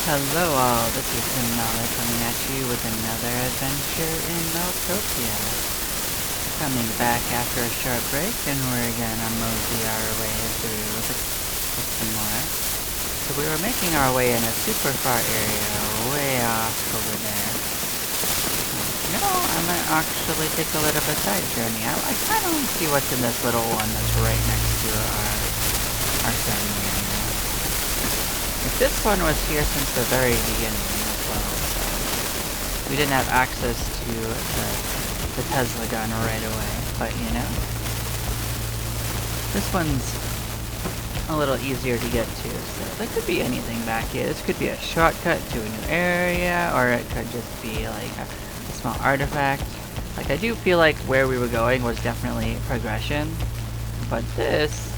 Hello all, this is Imnala coming at you with another adventure in Meltopia. Coming back after a short break, and we're gonna mosey our way through some more. So we were making our way in a super far area, way off over there. You know, I might actually take a little bit of a side journey. I kind of want to see what's in this little one that's right next to our starting area. This one was here since the very beginning as well, so we didn't have access to the Tesla gun right away, but you know, this one's a little easier to get to, so there could be anything back here. This could be a shortcut to a new area, or it could just be like a small artifact. Like, I do feel like where we were going was definitely progression, but this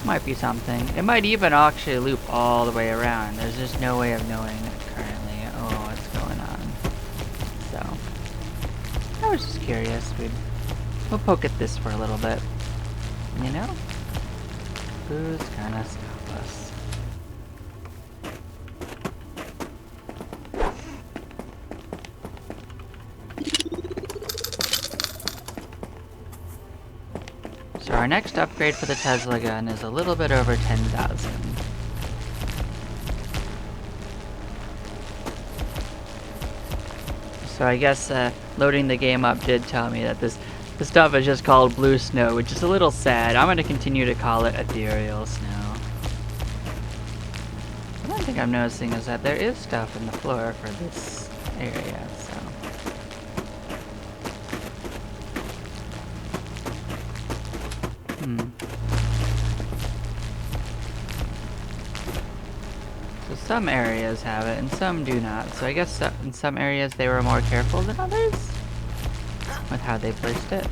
might be something. It might even actually loop all the way around. There's just no way of knowing currently what's going on. So I was just curious. We'll poke at this for a little bit. You know? Who's gonna stop us? So our next upgrade for the Tesla gun is a little bit over 10,000. So I guess loading the game up did tell me that this stuff is just called Blue Snow, which is a little sad. I'm going to continue to call it Ethereal Snow. One thing I'm noticing is that there is stuff in the floor for this area, so. So some areas have it and some do not. So I guess in some areas they were more careful than others with how they placed it.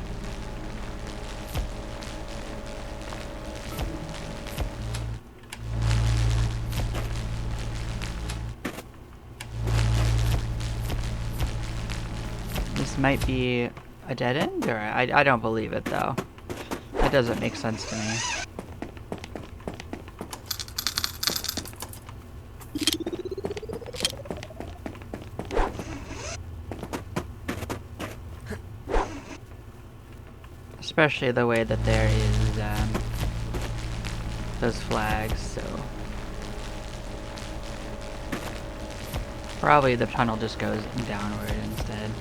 This might be a dead end, or I don't believe it though. That doesn't make sense to me. Especially the way that there is those flags, so probably the tunnel just goes downward instead.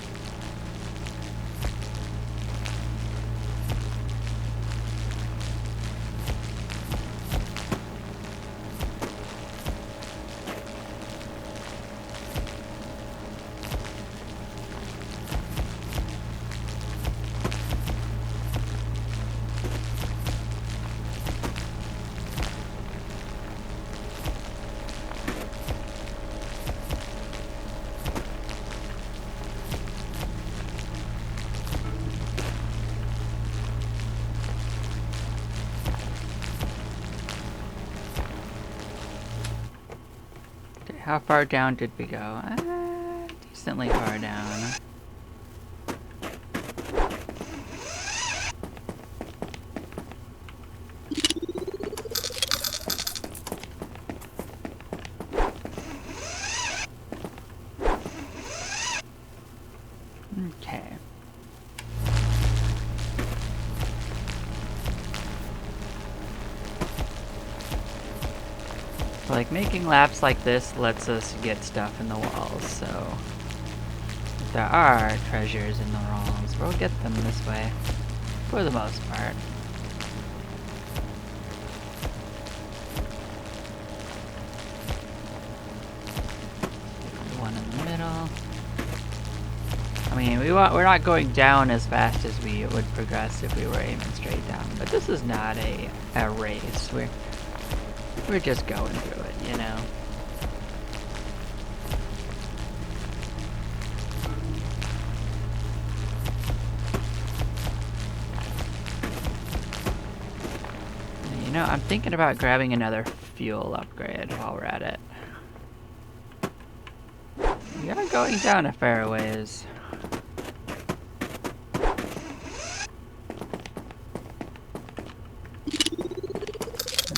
How far down did we go? Decently far down. Okay. Like, making laps like this lets us get stuff in the walls, so if there are treasures in the walls, we'll get them this way, for the most part. One in the middle. I mean, we're not going down as fast as we would progress if we were aiming straight down, but this is not a race. We're just going through it, you know? You know, I'm thinking about grabbing another fuel upgrade while we're at it. We are going down a fair ways.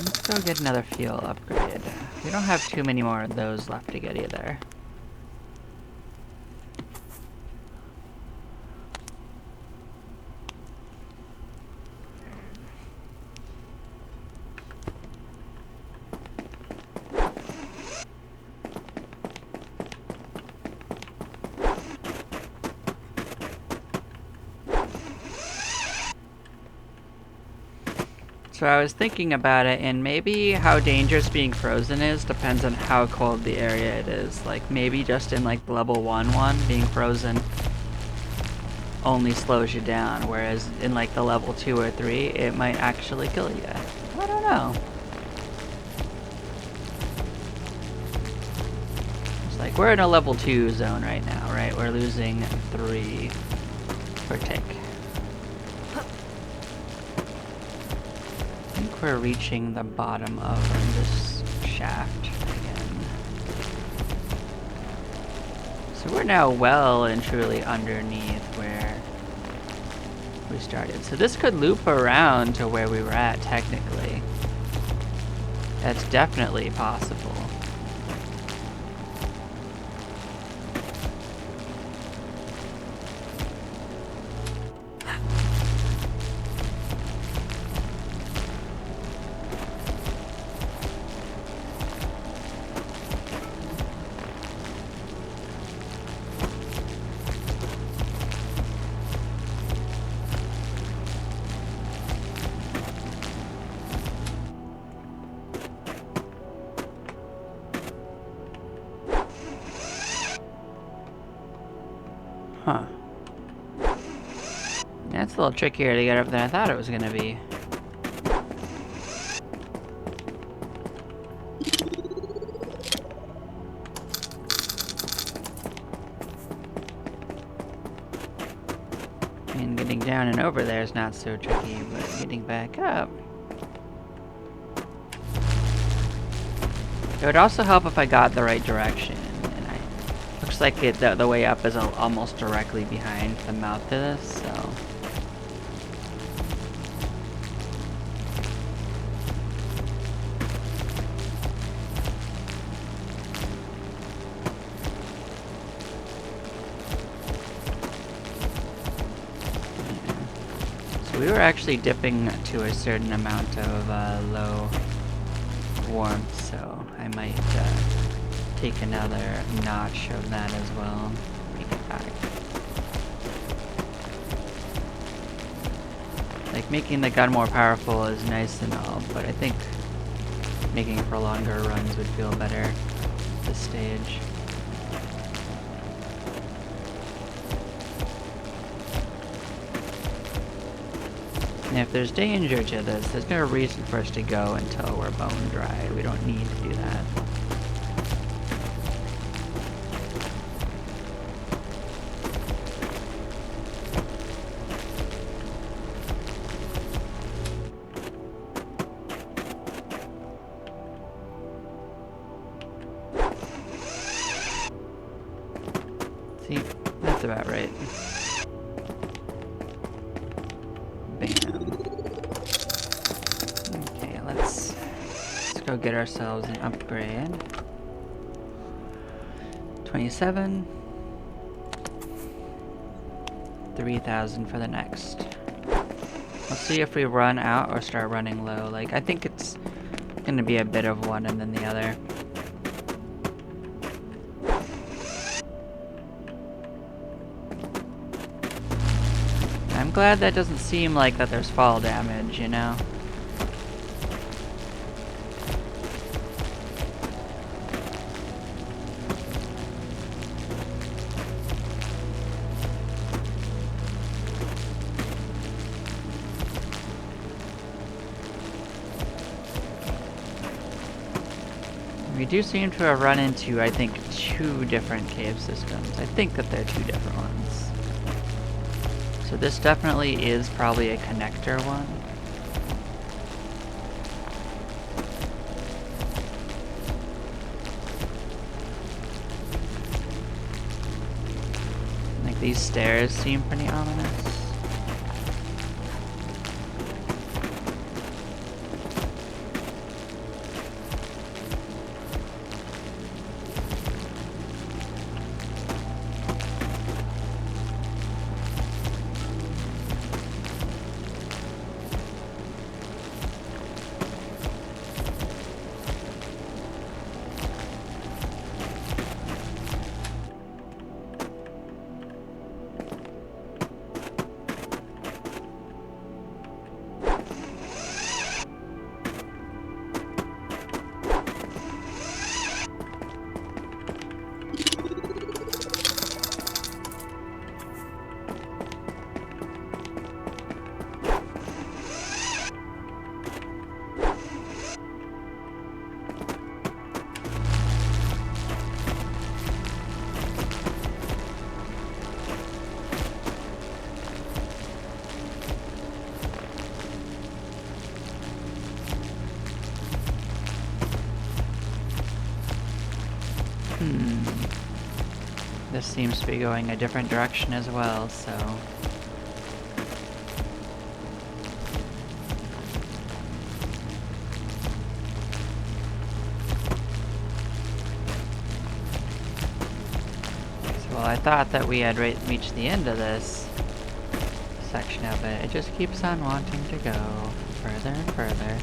Let's go get another fuel upgrade. We don't have too many more of those left to get either. So I was thinking about it, and maybe how dangerous being frozen is depends on how cold the area it is. Like, maybe just in, like, level 1, being frozen only slows you down, whereas in, like, the level 2 or 3, it might actually kill you. I don't know. It's like, we're in a level 2 zone right now, right? We're losing 3 per tick. I think we're reaching the bottom of this shaft again. So we're now well and truly underneath where we started. So this could loop around to where we were at, technically. That's definitely possible. Huh. That's a little trickier to get up than I thought it was gonna be. I mean, getting down and over there is not so tricky, but getting back up. It would also help if I got the right direction. Looks like the way up is almost directly behind the mouth of this, so... So we were actually dipping to a certain amount of low warmth, so I might take another notch of that as well. Bring it back. Like, making the gun more powerful is nice and all, but I think making it for longer runs would feel better at this stage. And if there's danger to this, there's no reason for us to go until we're bone dry. We don't need to do that. See, that's about right. Bam. Okay, let's go get ourselves an upgrade. 27. 3,000 for the next. Let's see if we run out or start running low. Like, I think it's gonna be a bit of one and then the other. I'm glad that doesn't seem like that there's fall damage, you know? We do seem to have run into, I think, 2 different cave systems. I think that they're 2 different ones. So this definitely is probably a connector one. Like, these stairs seem pretty ominous. This seems to be going a different direction as well, so... Well, I thought that we had reached the end of this section of it. It just keeps on wanting to go further and further.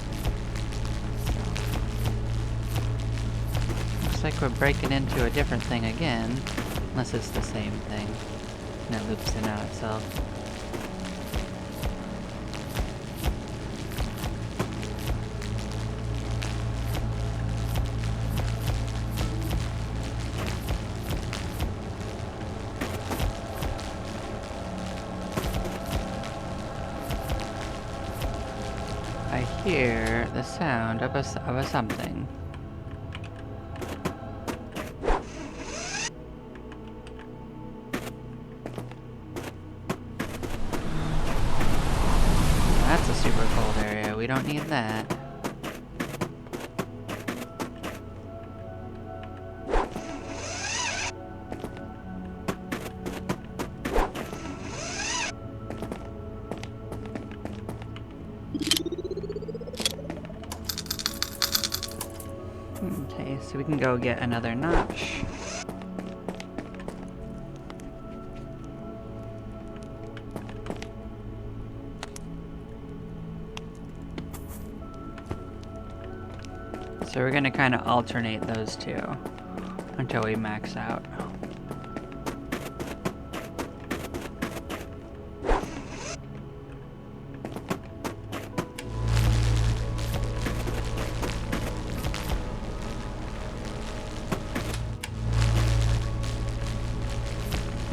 So, looks like we're breaking into a different thing again. Unless it's the same thing. And it loops in on itself. I hear the sound of a something. That's a super cold area. We don't need that. Okay, so we can go get another notch. So we're gonna kind of alternate those two until we max out.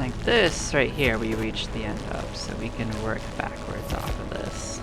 Like this right here we reached the end of, so we can work backwards off of this.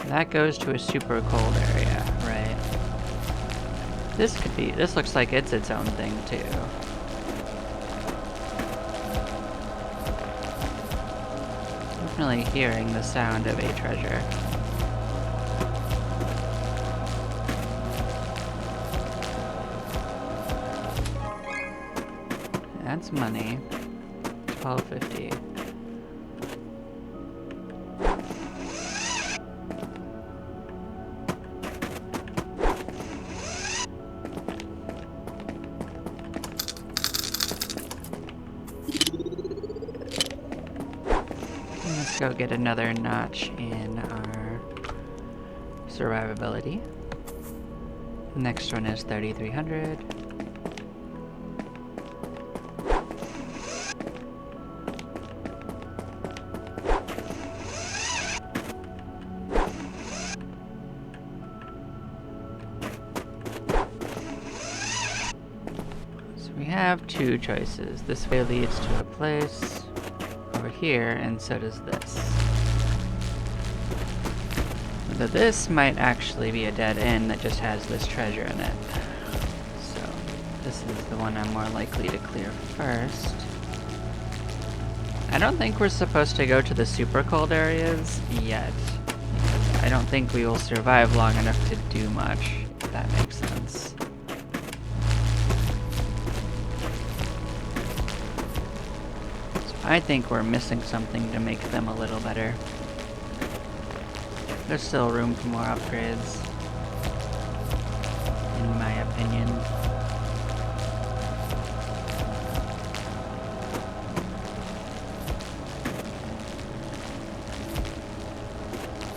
That goes to a super cold area, right? This looks like it's its own thing too. Definitely hearing the sound of a treasure. That's money. $12.50. Let's go get another notch in our survivability. Next one is 3,300. So we have two choices. This way leads to a place over here, and so does this. Though this might actually be a dead end that just has this treasure in it. So this is the one I'm more likely to clear first. I don't think we're supposed to go to the super cold areas yet, because I don't think we will survive long enough to do much, if that makes sense. I think we're missing something to make them a little better. There's still room for more upgrades, in my opinion.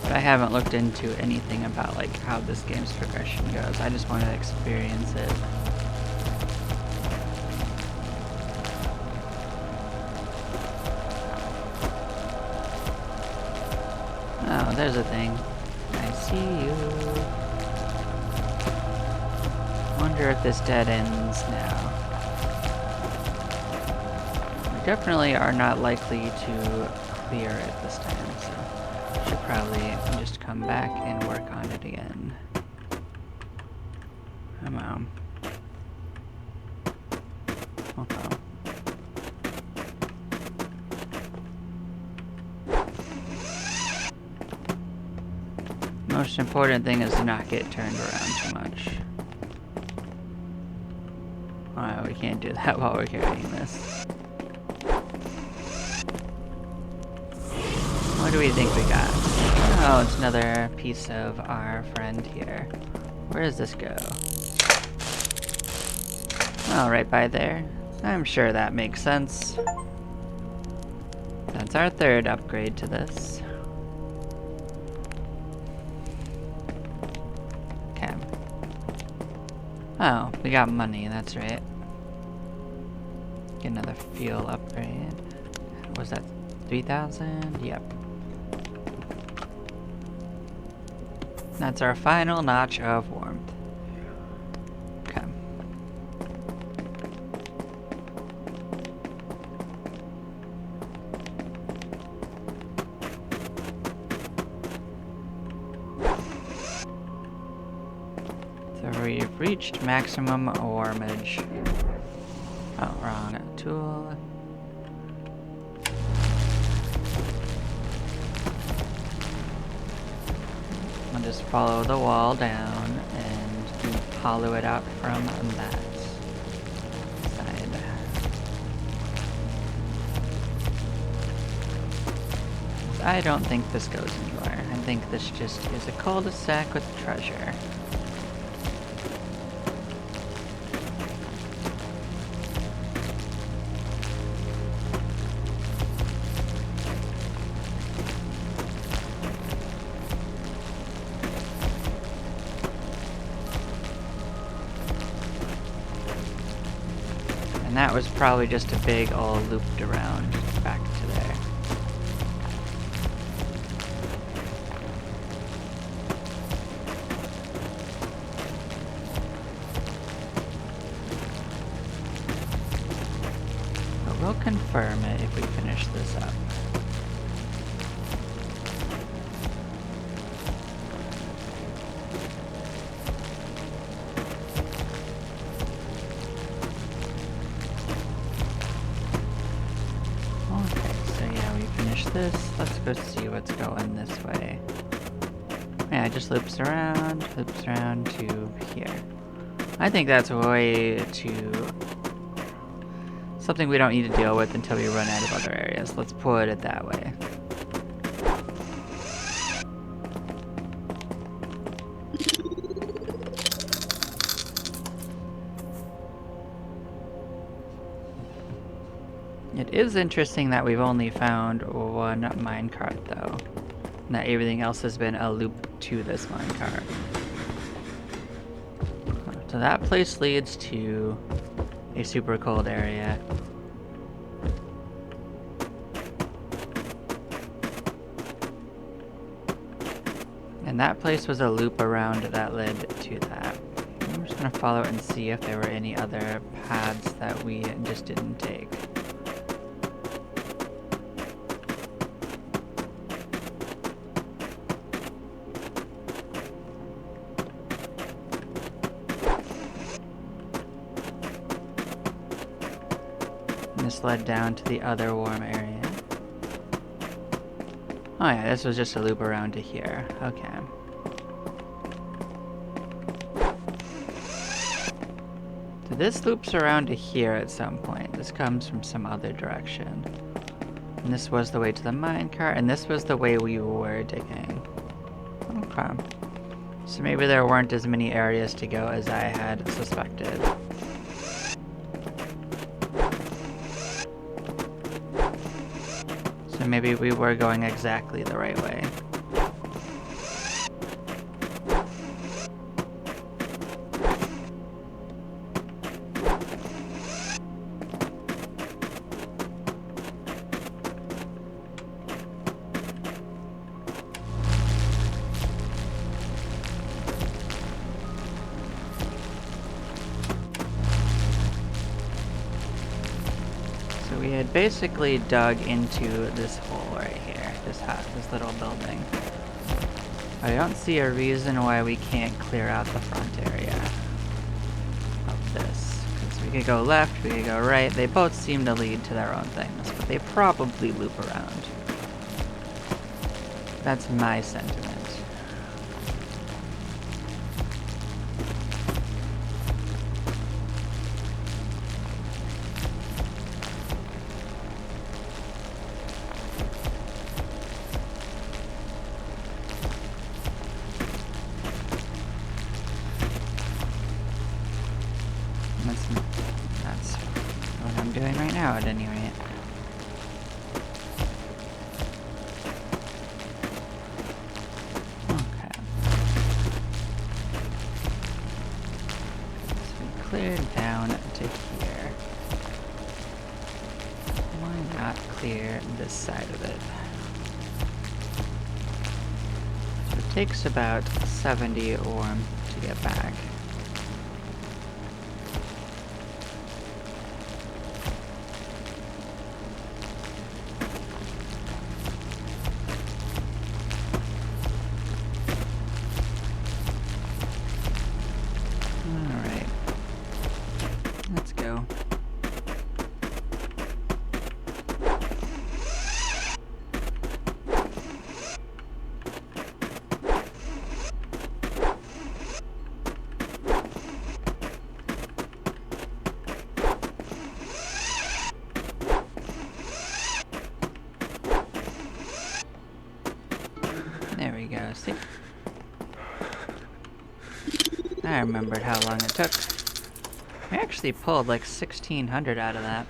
But I haven't looked into anything about like how this game's progression goes. I just want to experience it. Oh, there's a thing. I see you. Wonder if this dead ends now. We definitely are not likely to clear it this time, so should probably just come back and work on it again. Come on. Okay. Most important thing is to not get turned around too much. Alright, we can't do that while we're carrying this. What do we think we got? Oh, it's another piece of our friend here. Where does this go? Oh, right by there. I'm sure that makes sense. That's our third upgrade to this. Okay. Oh, we got money, that's right. Get another fuel upgrade. Was that 3,000? Yep. That's our final notch of warmth. Okay. So we've reached maximum warmage. Oh, wrong tool. I'll just follow the wall down and hollow it out from that side. I don't think this goes anywhere. I think this just is a cul-de-sac with treasure. And that was probably just a big old looped around back to there. But we'll confirm it if we finish this up. This. Let's go see what's going this way. Yeah, it just loops around to here. I think that's a way to... something we don't need to deal with until we run out of other areas. Let's put it that way. It is interesting that we've only found one minecart, though. And that everything else has been a loop to this minecart. So that place leads to a super cold area. And that place was a loop around that led to that. I'm just gonna follow it and see if there were any other paths that we just didn't take. This led down to the other warm area. Oh yeah, this was just a loop around to here. Okay. So this loops around to here at some point. This comes from some other direction. And this was the way to the minecart, and this was the way we were digging. Okay. So maybe there weren't as many areas to go as I had suspected. So maybe we were going exactly the right way. We had basically dug into this hole right here, this little building. I don't see a reason why we can't clear out the front area of this. Because we could go left, we could go right. They both seem to lead to their own things, but they probably loop around. That's my sentiment. That's what I'm doing right now at any rate. Okay. So we cleared down to here. Why not clear this side of it? So it takes about 70 orm to get back. There we go, see? I remembered how long it took. We actually pulled like 1,600 out of that.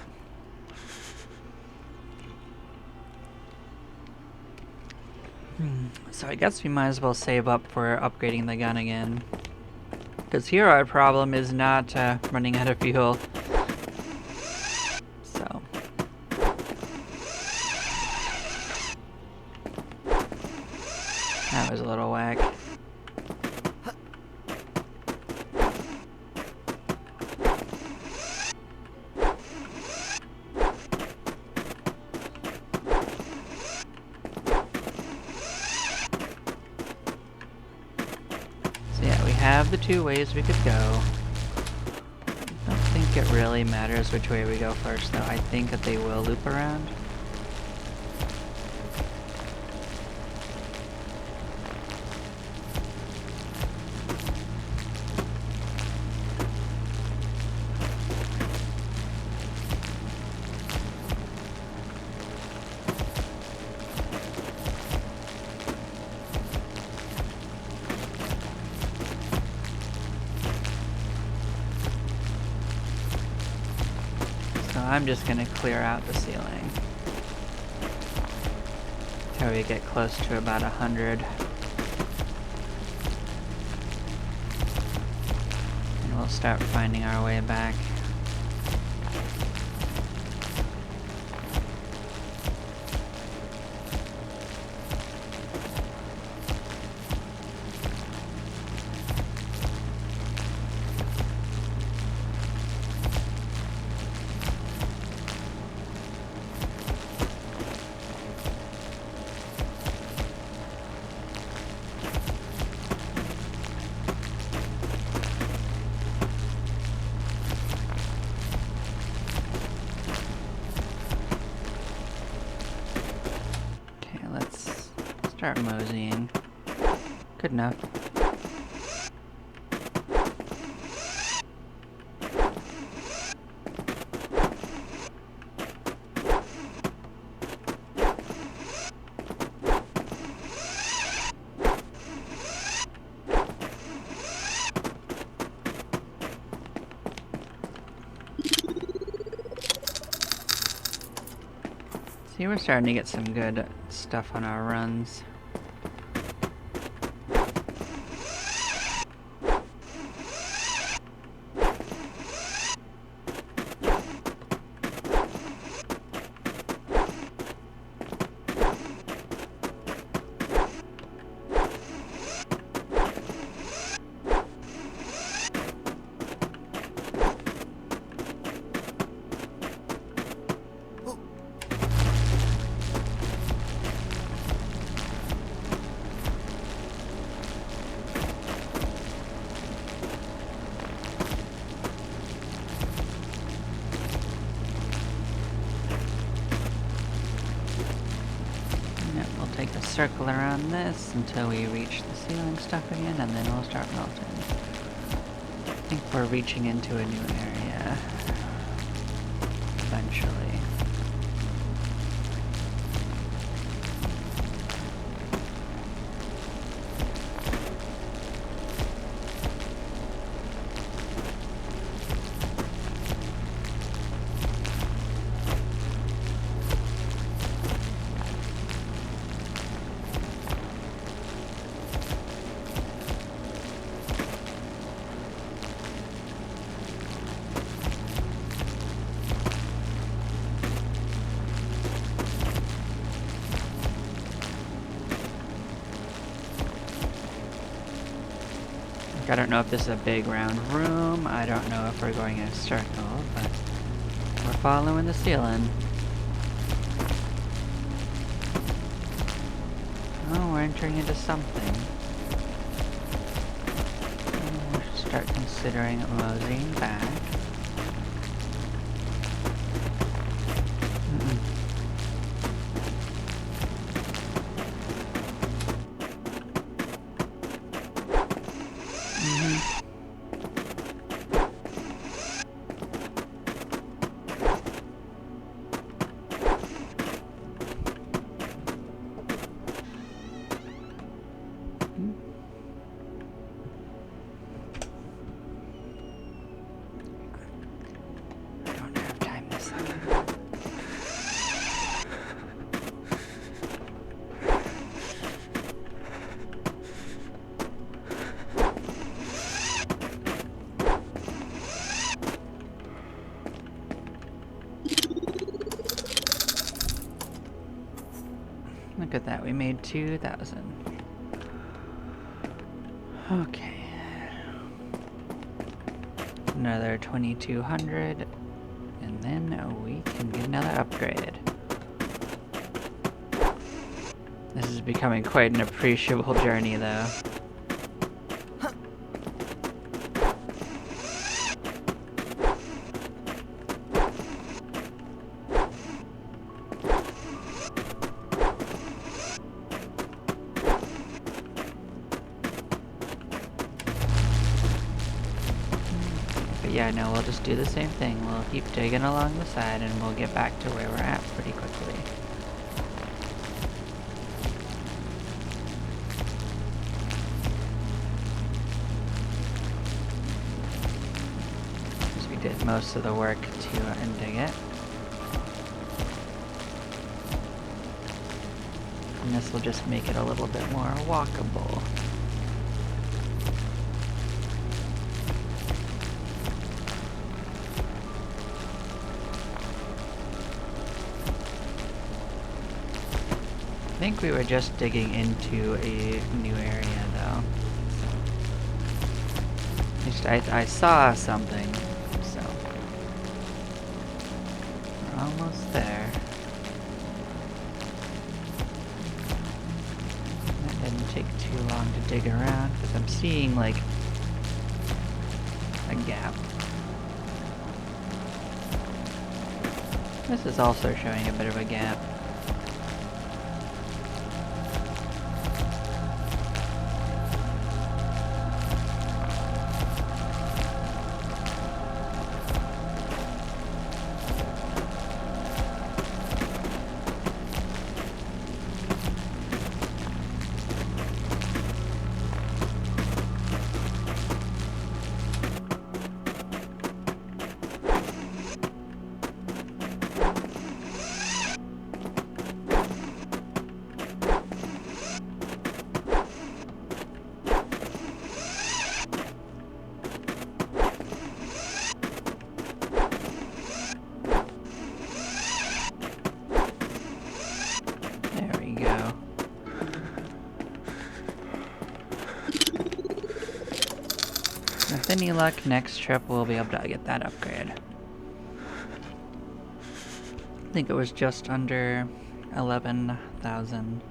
So I guess we might as well save up for upgrading the gun again. Because here our problem is not running out of fuel. So. That was a little whack. Have the two ways we could go. I don't think it really matters which way we go first, though. I think that they will loop around. I'm just gonna clear out the ceiling till we get close to about 100. And we'll start finding our way back. Start moseying. Good enough. See, we're starting to get some good stuff on our runs. Take a circle around this until we reach the ceiling stuff again, and then we'll start melting. I think we're reaching into a new area eventually. I don't know if this is a big round room. I don't know if we're going in a circle, but we're following the ceiling. Oh, we're entering into something. We'll start considering moseying back. Look at that, we made 2,000. Okay. Another 2,200, and then we can get another upgrade. This is becoming quite an appreciable journey, though. Yeah, no, we'll just do the same thing. We'll keep digging along the side and we'll get back to where we're at pretty quickly. Because we did most of the work to dig it. And this will just make it a little bit more walkable. I think we were just digging into a new area, though. At least I saw something, so we're almost there. That didn't take too long to dig around, because I'm seeing, like, a gap. This is also showing a bit of a gap. With any luck, next trip we'll be able to get that upgrade. I think it was just under 11,000.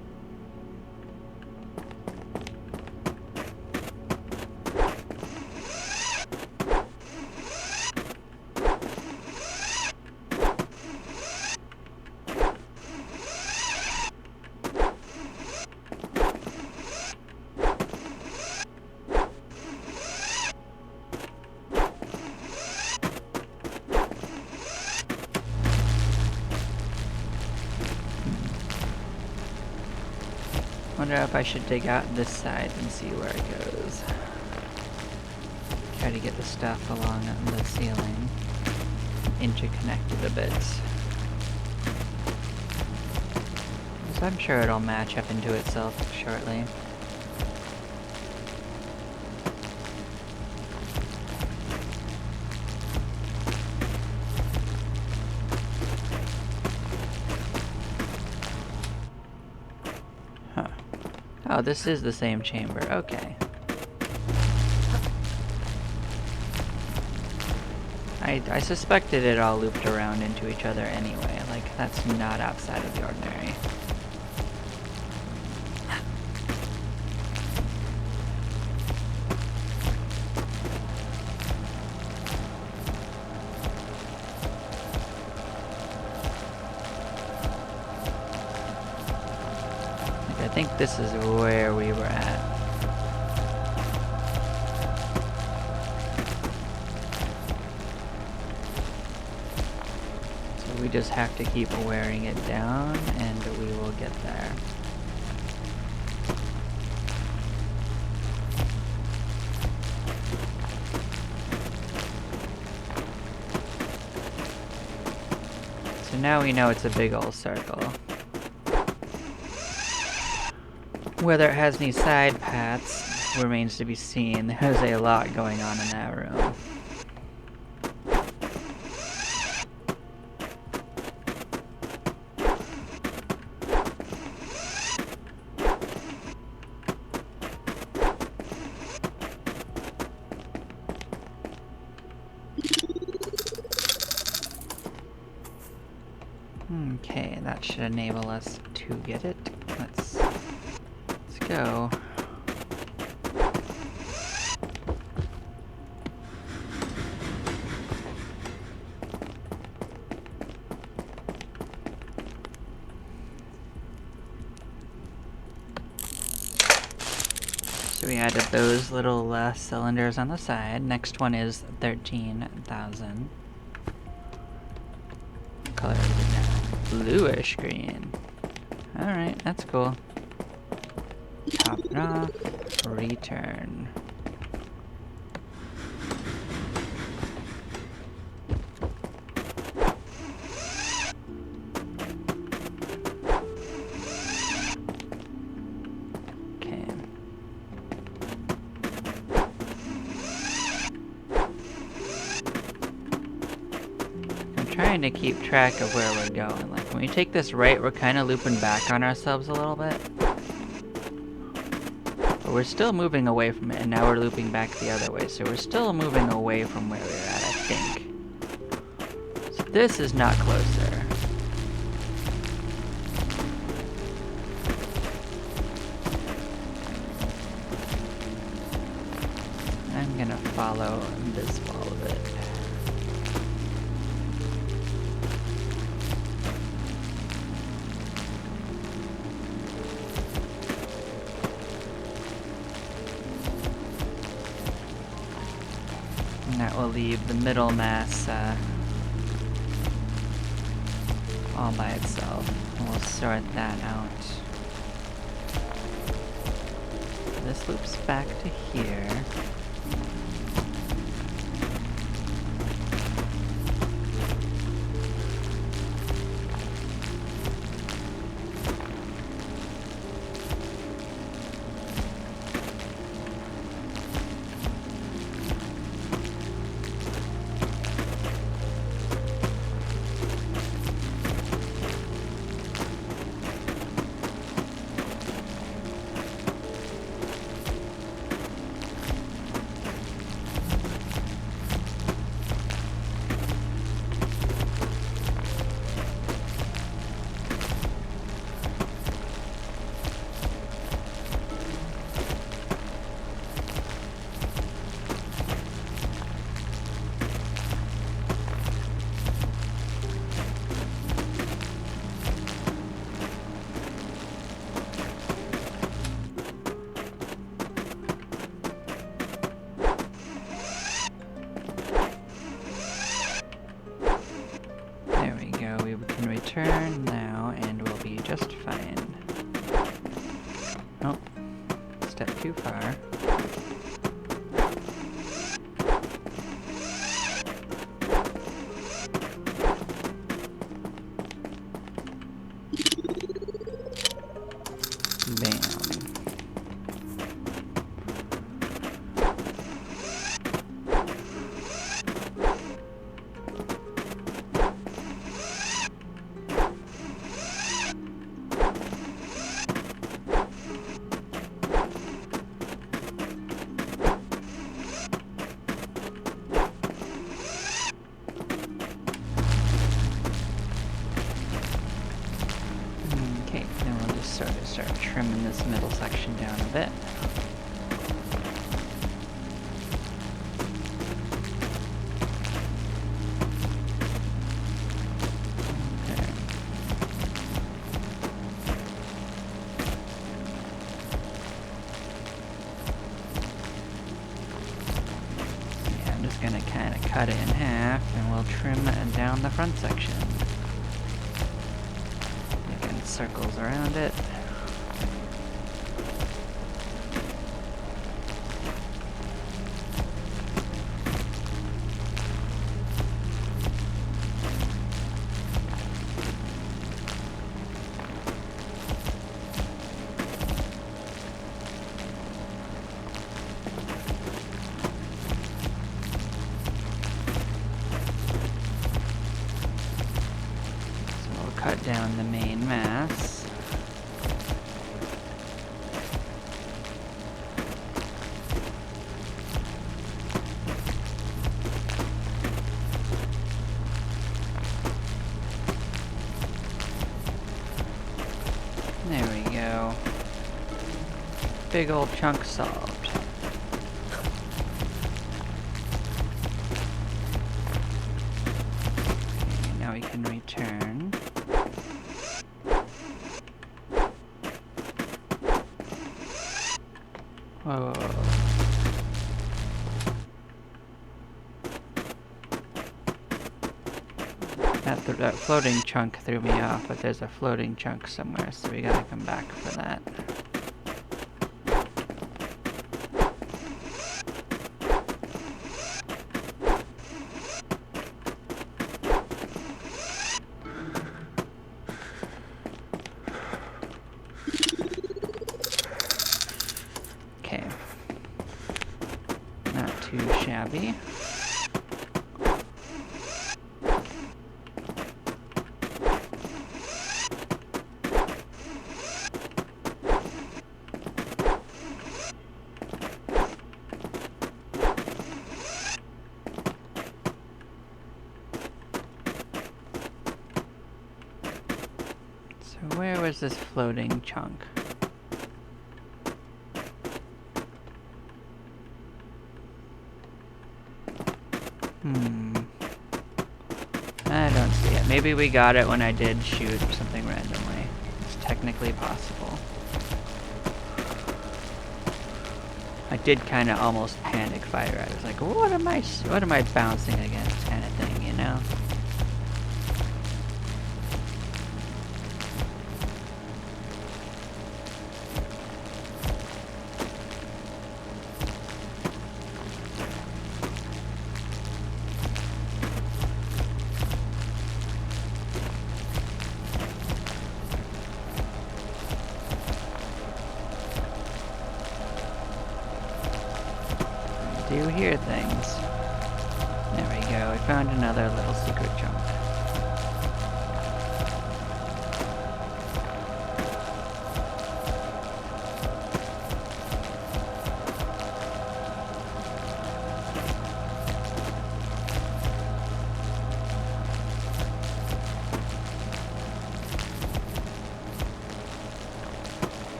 Wonder if I should dig out this side and see where it goes. Try to get the stuff along the ceiling interconnected a bit. So I'm sure it'll match up into itself shortly. Huh. Oh, this is the same chamber. Okay. I suspected it all looped around into each other anyway. Like, that's not outside of the ordinary. Like, I think this is where we were at. We just have to keep wearing it down and we will get there. So now we know it's a big old circle. Whether it has any side paths remains to be seen. There's a lot going on in that room. Okay, that should enable us to get it. Let's go. So we added those little cylinders on the side. Next one is 13,000. What color is it now? Bluish green. Alright, that's cool. Top it off. Return. Okay. Trying to keep track of where we're going. Like, when we take this right, we're kind of looping back on ourselves a little bit. But we're still moving away from it, and now we're looping back the other way. So we're still moving away from where we were at, I think. So this is not closer. I'm gonna follow this wall a bit. That will leave the middle mass all by itself. We'll sort that out. This loops back to here. too far. Bam. Okay, then we'll just sort of start trimming this middle section down a bit. Gonna kind of cut it in half, and we'll trim down the front section. Making circles around it. Cut down the main mass. There we go. Big old chunk solved. Okay, now we can return. Whoa. That floating chunk threw me off, but there's a floating chunk somewhere, so we gotta come back for that. Okay. Not too shabby. So where was this floating chunk? I don't see it. Maybe we got it when I did shoot something randomly. It's technically possible. I did kind of almost panic fire. I was like, what am I bouncing against kind of thing, you know? Do hear things. There we go, we found another little secret chunk.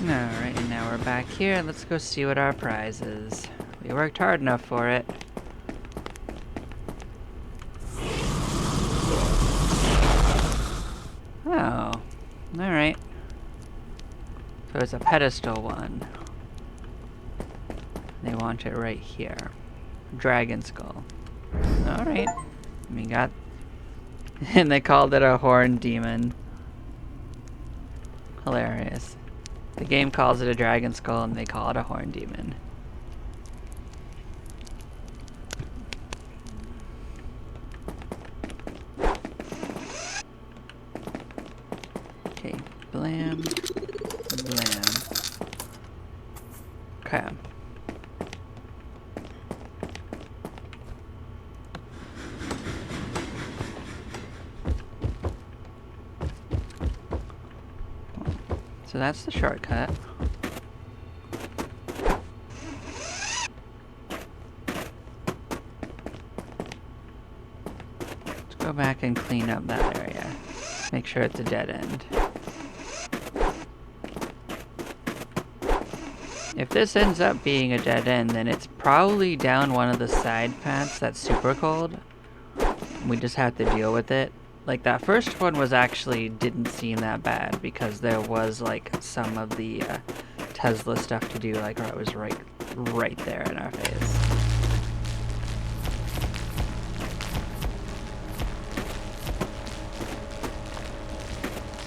Alright, and now we're back here. Let's go see what our prize is. We worked hard enough for it. Oh, alright. So it's a pedestal one. They want it right here. Dragon skull. Alright. We got... and they called it a horn demon. Hilarious. The game calls it a dragon skull and they call it a horn demon. Okay, blam, blam. Okay. So that's the shortcut. Let's go back and clean up that area. Make sure it's a dead end. If this ends up being a dead end, then it's probably down one of the side paths that's super cold. We just have to deal with it. Like, that first one was actually didn't seem that bad because there was, like, some of the Tesla stuff to do, like, it was right there in our face.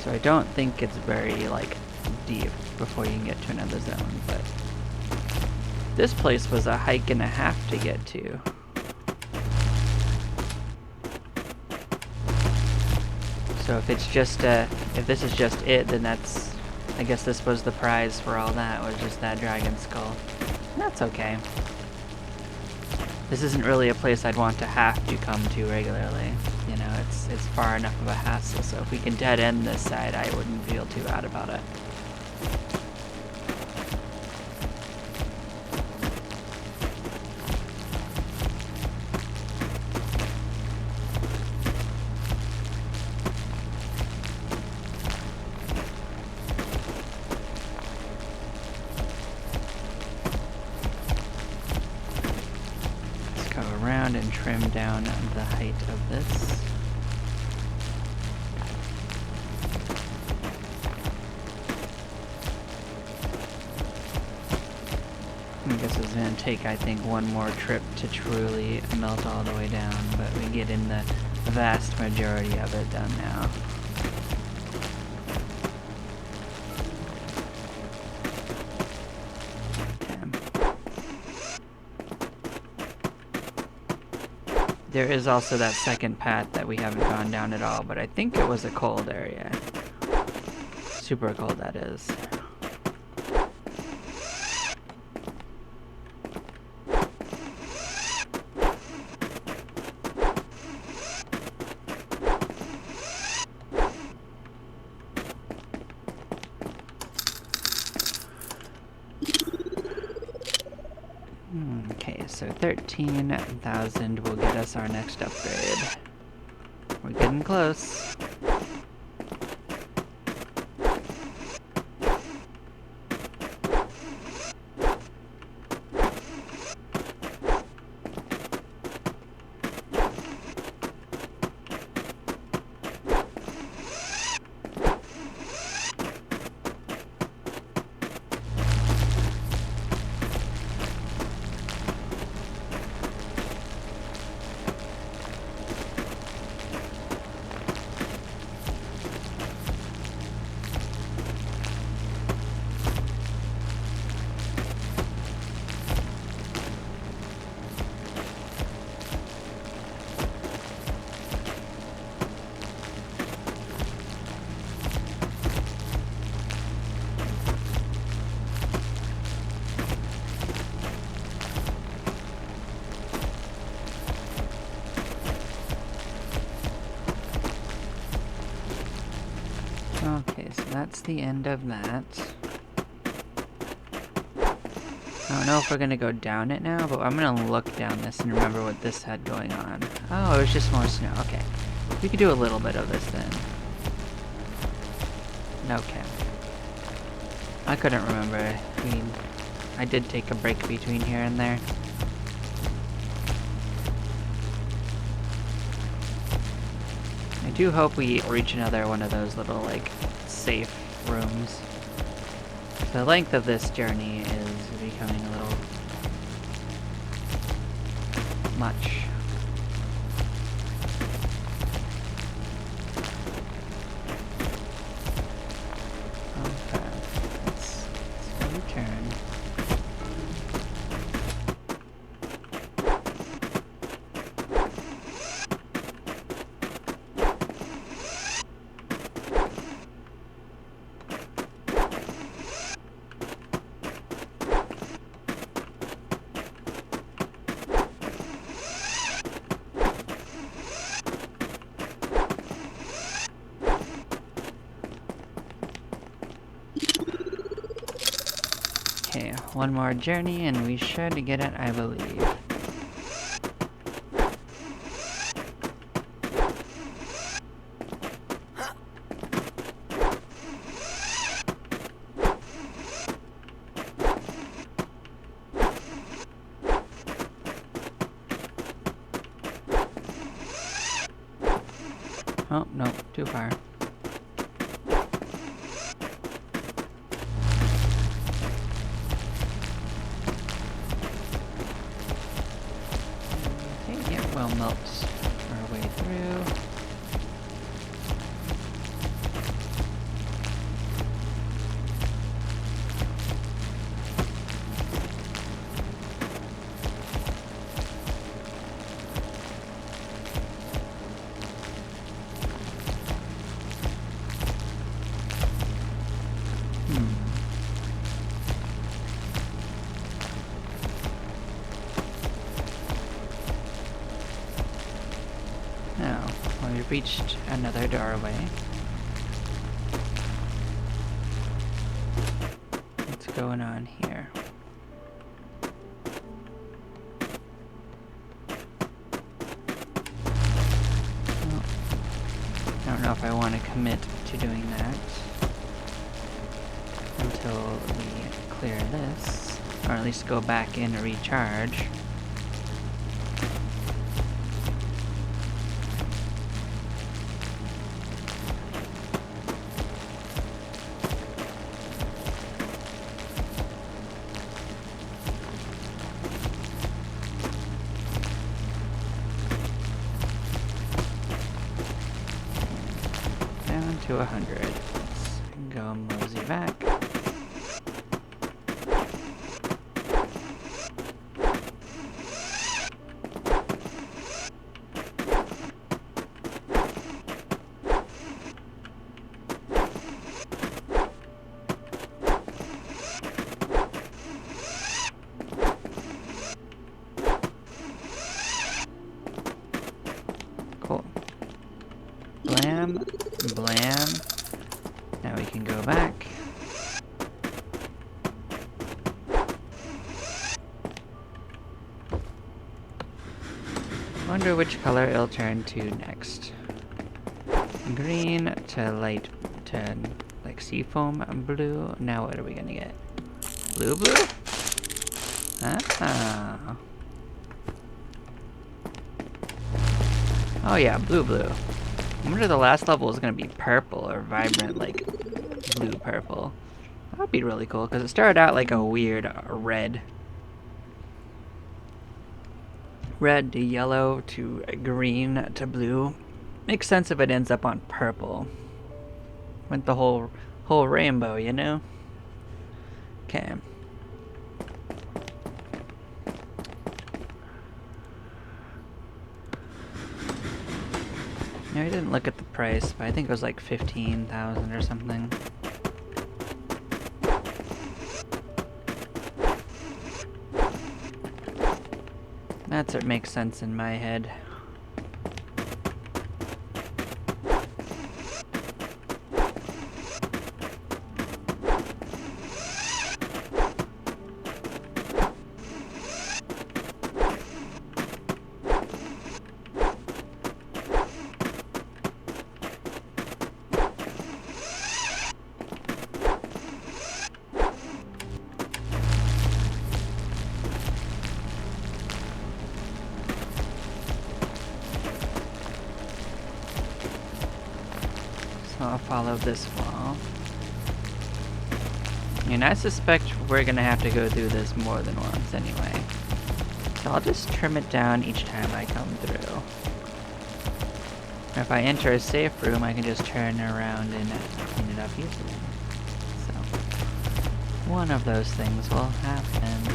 So I don't think it's very, like, deep before you can get to another zone, but this place was a hike and a half to get to. So if it's just if this is just it, then that's, I guess this was the prize for all that, was just that dragon skull. That's okay. This isn't really a place I'd want to have to come to regularly. You know, it's far enough of a hassle, so if we can dead end this side, I wouldn't feel too bad about it. Around and trim down the height of this. I guess it's going to take, I think, one more trip to truly melt all the way down, but we get in the vast majority of it done now. There is also that second path that we haven't gone down at all, but I think it was a cold area. Super cold, that is. Okay, so 13,000 will get us our next upgrade. We're getting close. Okay, so that's the end of that. I don't know if we're gonna go down it now, but I'm gonna look down this and remember what this had going on. Oh, it was just more snow. Okay. We could do a little bit of this then. Okay. I couldn't remember. I did take a break between here and there. I do hope we reach another one of those little, like, safe rooms. The length of this journey is becoming a little much. Okay, let's return. Okay, one more journey and we should get it, I believe. Oh, no, too far. Okay, yeah, we'll melt our way through. Now, we've reached another doorway. What's going on here? Well, I don't know if I want to commit to doing that until we clear this, or at least go back in to recharge. Down to 100. Let's go mosey back. Cool. Blam, blam. Now we can go back. Wonder which color it'll turn to next. Green to light, to like seafoam blue. Now what are we gonna get? Blue blue? Ah. Oh yeah, blue blue. I wonder if the last level is gonna be purple or vibrant, like blue purple. That would be really cool because it started out like a weird red. Red to yellow to green to blue. Makes sense if it ends up on purple. Went the whole rainbow, you know? Okay. I didn't look at the price, but I think it was like 15,000 or something. That's what makes sense in my head. I'll follow this wall. And I suspect we're gonna have to go through this more than once anyway. So I'll just trim it down each time I come through. If I enter a safe room, I can just turn around and clean it up easily. So, one of those things will happen.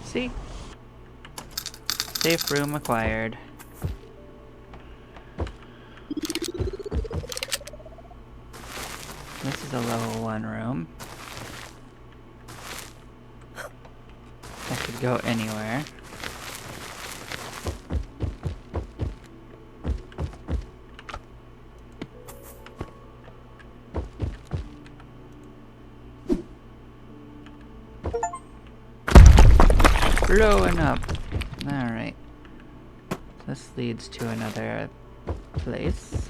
See? Safe room acquired. This is a level 1 room. That could go anywhere. Blowing up. Alright. This leads to another place.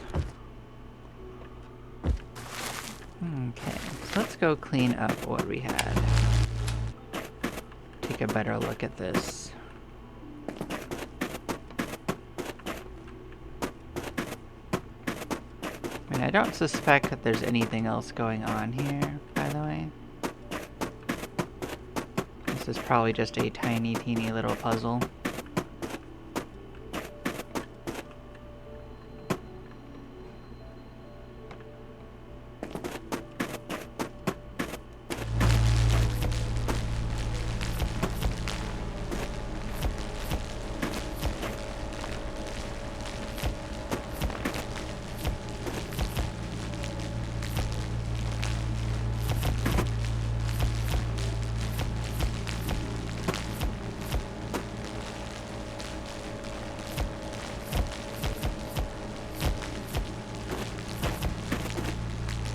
Okay, so let's go clean up what we had. Take a better look at this. I mean, I don't suspect that there's anything else going on here, by the way. This is probably just a tiny, teeny little puzzle.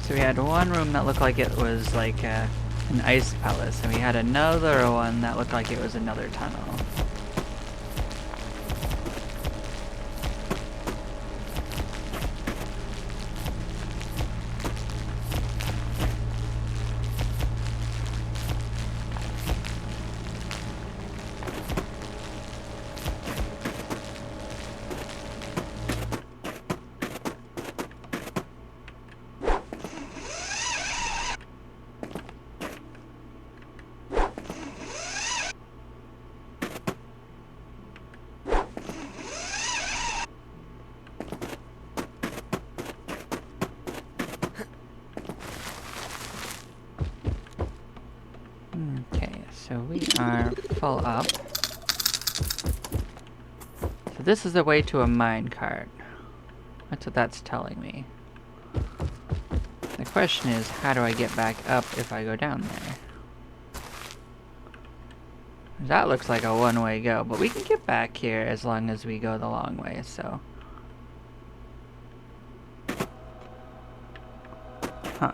So we had one room that looked like it was like an ice palace, and we had another one that looked like it was another tunnel. Okay, so we are full up. So this is the way to a minecart. That's what that's telling me. The question is, how do I get back up if I go down there? That looks like a one-way go, but we can get back here as long as we go the long way, so. Huh.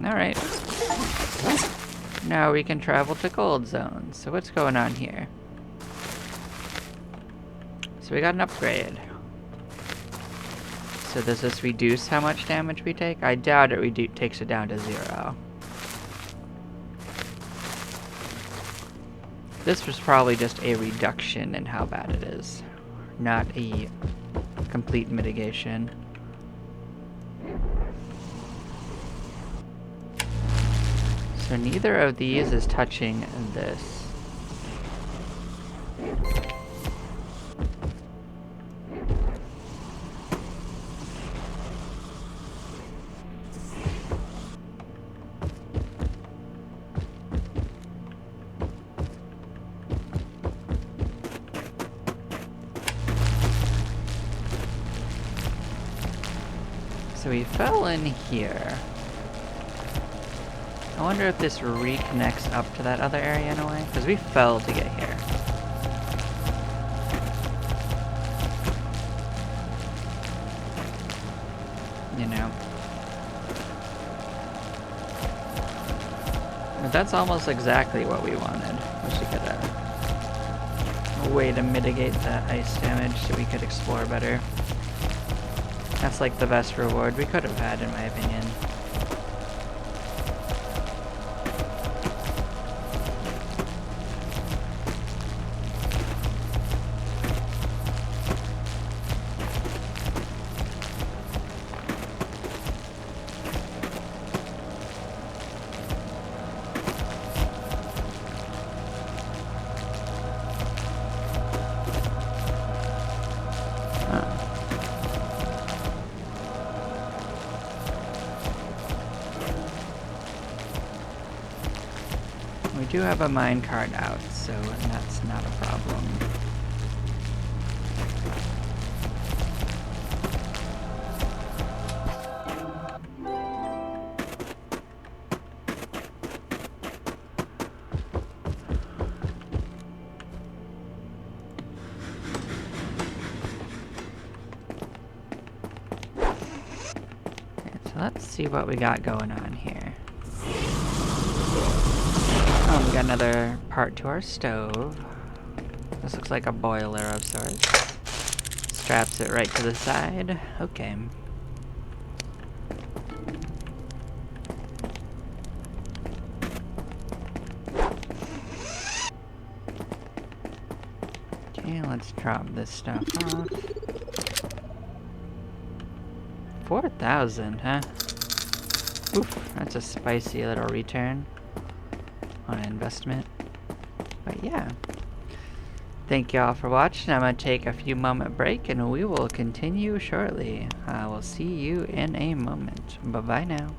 Alright. Now we can travel to Gold Zone. So what's going on here? So we got an upgrade. So does this reduce how much damage we take? I doubt it takes it down to 0. This was probably just a reduction in how bad it is, not a complete mitigation. So neither of these is touching this. so we fell in here. I wonder if this reconnects up to that other area in a way? Because we fell to get here. You know. But that's almost exactly what we wanted. We should get a way to mitigate that ice damage so we could explore better. That's like the best reward we could have had, in my opinion. We do have a minecart out, so that's not a problem. Okay, so let's see what we got going on here. Oh, we got another part to our stove. This looks like a boiler of sorts. Straps it right to the side. Okay. Okay, let's drop this stuff off. 4,000, huh? Oof, that's a spicy little return on investment. But yeah. Thank you all for watching. I'm going to take a few moment break and we will continue shortly. I will see you in a moment. Bye-bye now.